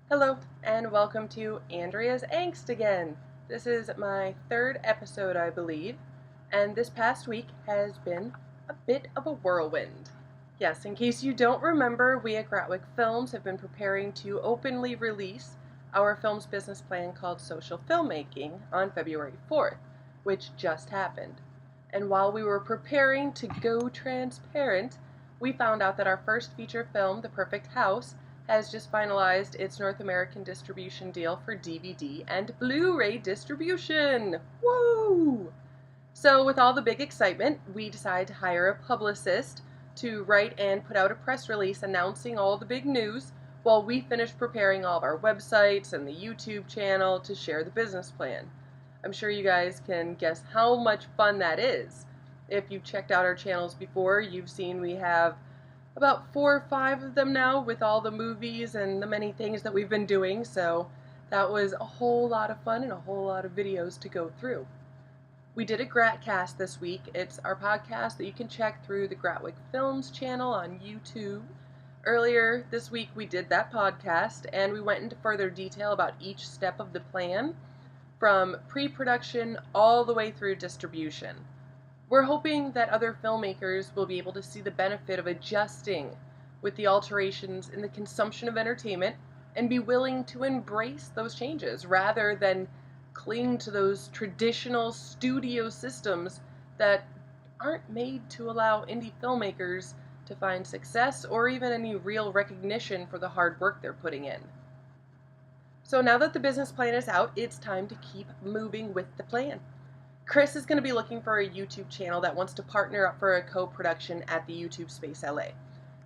Hello, and welcome to Andreas Angst again. This is my third episode, I believe, and this past week has been a bit of a whirlwind. Yes, in case you don't remember, we at GratwickFilms have been preparing to openly release our film's business plan called Social Filmmaking on February 4th, which just happened. And while we were preparing to go transparent, we found out that our first feature film, The Perfect House, has just finalized its North American distribution deal for DVD and Blu-ray distribution. Woo! So with all the big excitement, we decided to hire a publicist to write and put out a press release announcing all the big news while we finished preparing all of our websites and the YouTube channel to share the business plan. I'm sure you guys can guess how much fun that is. If you've checked out our channels before, you've seen we have about 4 or 5 of them now with all the movies and the many things that we've been doing, so that was a whole lot of fun and a whole lot of videos to go through. We did a Gratcast this week. It's our podcast that you can check through the GratwickFilms channel on YouTube. Earlier this week we did that podcast and we went into further detail about each step of the plan, from pre-production all the way through distribution. We're hoping that other filmmakers will be able to see the benefit of adjusting with the alterations in the consumption of entertainment and be willing to embrace those changes rather than cling to those traditional studio systems that aren't made to allow indie filmmakers to find success or even any real recognition for the hard work they're putting in. So now that the business plan is out, it's time to keep moving with the plan. Chris is going to be looking for a YouTube channel that wants to partner up for a co-production at the YouTube Space LA.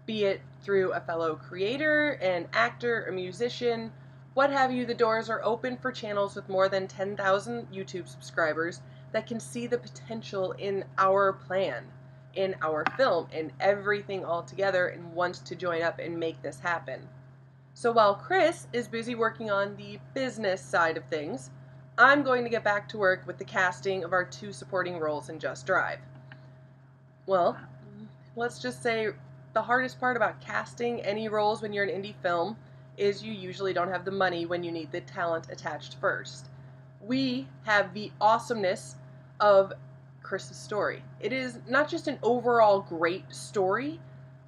Be it through a fellow creator, an actor, a musician, what have you, the doors are open for channels with more than 10,000 YouTube subscribers that can see the potential in our plan, in our film, in everything all together and wants to join up and make this happen. So while Chris is busy working on the business side of things, I'm going to get back to work with the casting of our 2 supporting roles in Just Drive. Well, let's just say the hardest part about casting any roles when you're an indie film is you usually don't have the money when you need the talent attached first. We have the awesomeness of Chris's story. It is not just an overall great story,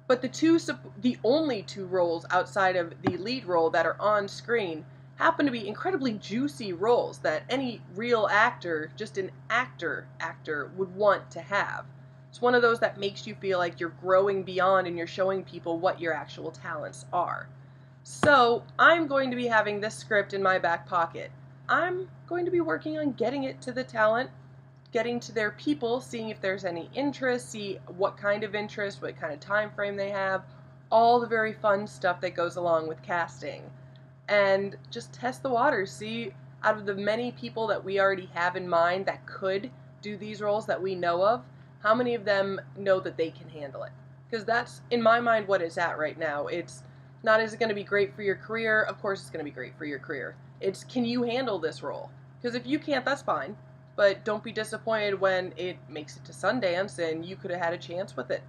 but the only 2 roles outside of the lead role that are on screen happen to be incredibly juicy roles that any real actor, just an actor would want to have. It's one of those that makes you feel like you're growing beyond and you're showing people what your actual talents are. So I'm going to be having this script in my back pocket. I'm going to be working on getting it to the talent, getting to their people, seeing if there's any interest, see what kind of interest, what kind of time frame they have, all the very fun stuff that goes along with casting. And just test the waters, see out of the many people that we already have in mind that could do these roles that we know of, how many of them know that they can handle it. Because that's, in my mind, what it's at right now. It's not, is it going to be great for your career? Of course it's going to be great for your career. It's, can you handle this role? Because if you can't, that's fine. But don't be disappointed when it makes it to Sundance and you could have had a chance with it.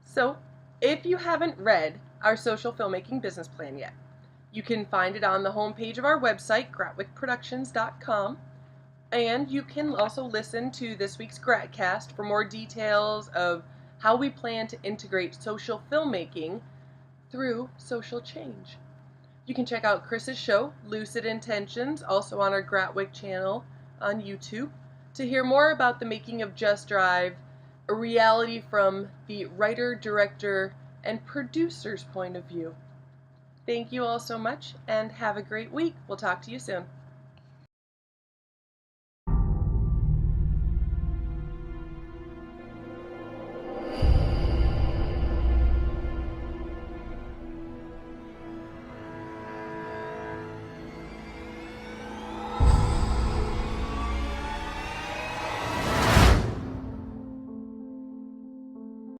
So, if you haven't read our social filmmaking business plan yet, you can find it on the homepage of our website, GratwickProductions.com, and you can also listen to this week's Gratcast for more details of how we plan to integrate social filmmaking through social change. You can check out Chris's show, Lucid Intentions, also on our Gratwick channel on YouTube, to hear more about the making of Just Drive, a reality from the writer, director, and producer's point of view. Thank you all so much, and have a great week. We'll talk to you soon.